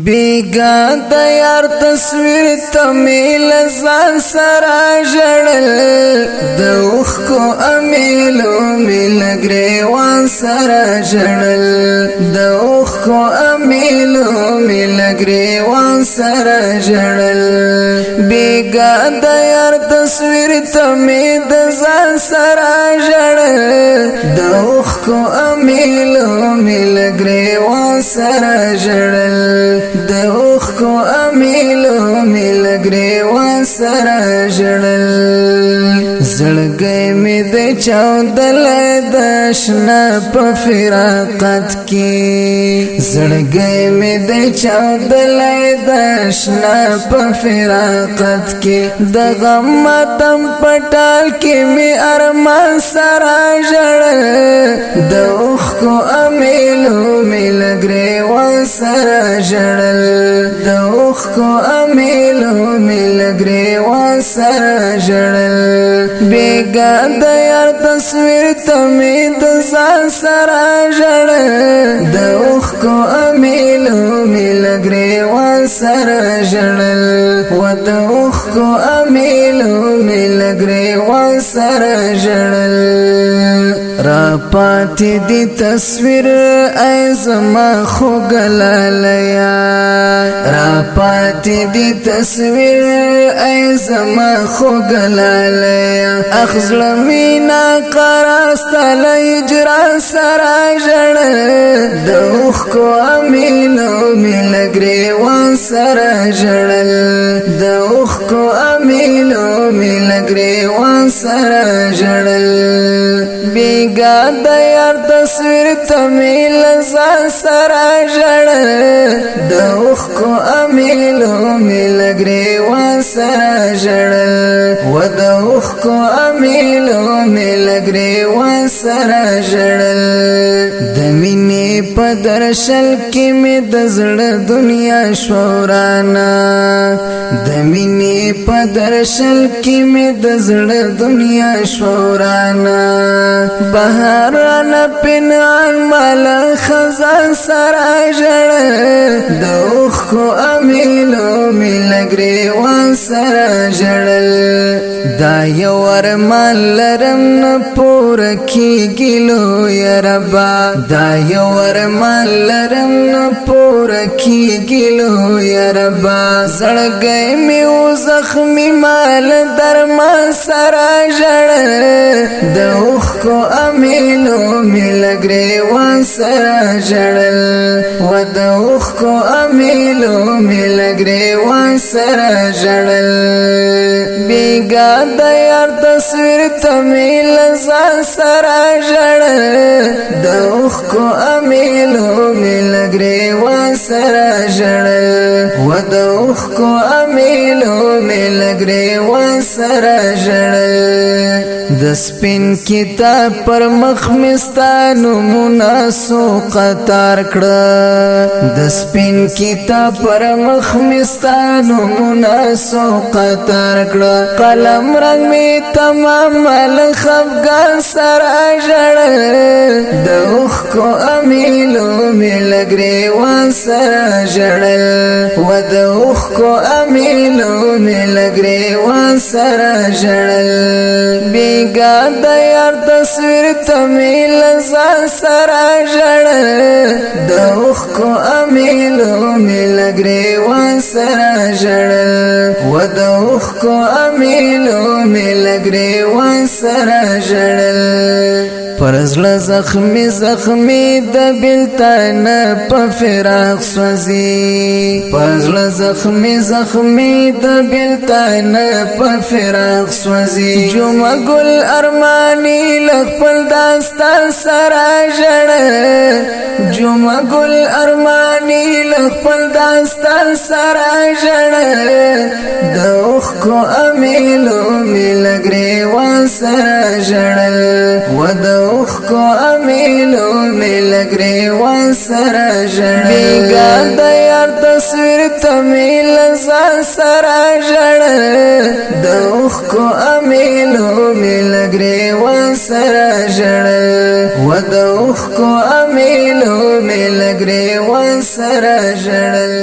بیگا د یار تصویر تمیل زان سرا جړل د اوخ کو امیلو مل گریوان سرا جړل د اوخ کو امیلو مل گریوان سرا جړل بیگا د یار تصویر تمیل زان سرا جړل د اوخ کو امیلو مل گریوان سرا جړل د اوخ کو امیلو مل گریوان سرا جړل زړګي مې د چاودل د شنه په فراقت کې زړګي مې د چاودل د شنه په فراقت کې د غم تم پټال کې مې ارمان سرا جړل د اوخ کو امیلو مل گریوان سرا جړل د اوخ کو امیلو مل گریوان سرا جړل بیگا د یار تصویر تمی د ځان سرا جړل د اوخ کو امیلو مل گریوان سرا جړل و د اوخ کو امیلو مل گریوان سرا جړل را پاتې دی تصویر ای زما خوګلالیا را پاتې دی تصویر ای زما خوګلالیا اخزل مینا قراستل اجرا سرا جړل د اوخ کو امیلو مل گریوان سرا جړل د اوخ کو امیلو مل گریوان سرا جړل بیگا د یار تصویر تمیل زان سرا جړل د اوخ کو امیلو مل گریوان سرا جړل و د اوخ کو امیلو مل گریوان سرا جړل د مینې په درشل کې مې د زړه دنیا شورانا د مینې په درشل کې مې د زړه دنیا شورانا بهاران پنان مال خزان سرا جړل د اوخ کو امیلو مل گریوان سرا جړل دا یو ارمان لرم نه پور کیږي لو یا ربا دا یو ارمان لرم نه پور کیږي لو یا ربا زړګي مې او زخمي مال درمان سرا جړل د اوخ کو امیلو مل گریوان سرا جړل و د اوخ کو امیلو مل گریوان سرا جړل بیگا د یار تصویر تمیل زان سرا جړل د اوخ کو امیلو مل گریوان سرا جړل و د اوخ کو امیلو مل گریوان سرا جړل د سپین کتاب پر مخ مستانو مناسو قطار کړه د سپین کتاب پر مخ مستانو مناسو قطار کړه قلم رنگ می تمام مل خفګان سرا جړل د اوخ کو امیلو مل گریوان سرا جړل و د اوخ کو امیلو مل گریوان سرا جړل بیگا د یار تصویر تمیل زان سرا جړل د اوخ کو امیلو مل گریوان سرا جړل و د اوخ کو امیلو مل گریوان سرا جړل پرزل زخمی زخمی د بلتان په فراق سوزی پرزل زخمی زخمی د بلتان په فراق سوزی جمع گل ارمانی لخپل داستان سرا جړل جمع گل ارمانی لخپل داستان سرا جړل د اوخ کو امیلو مل گریوان سرا جړل و د اوخ کو امیلو مل گریوان سرا جړل بیگا د یار تصویر تمیل زان سرا جړل د اوخ کو امیلو مل گریوان سرا جړل و د اوخ کو امیلو مل گریوان سرا جړل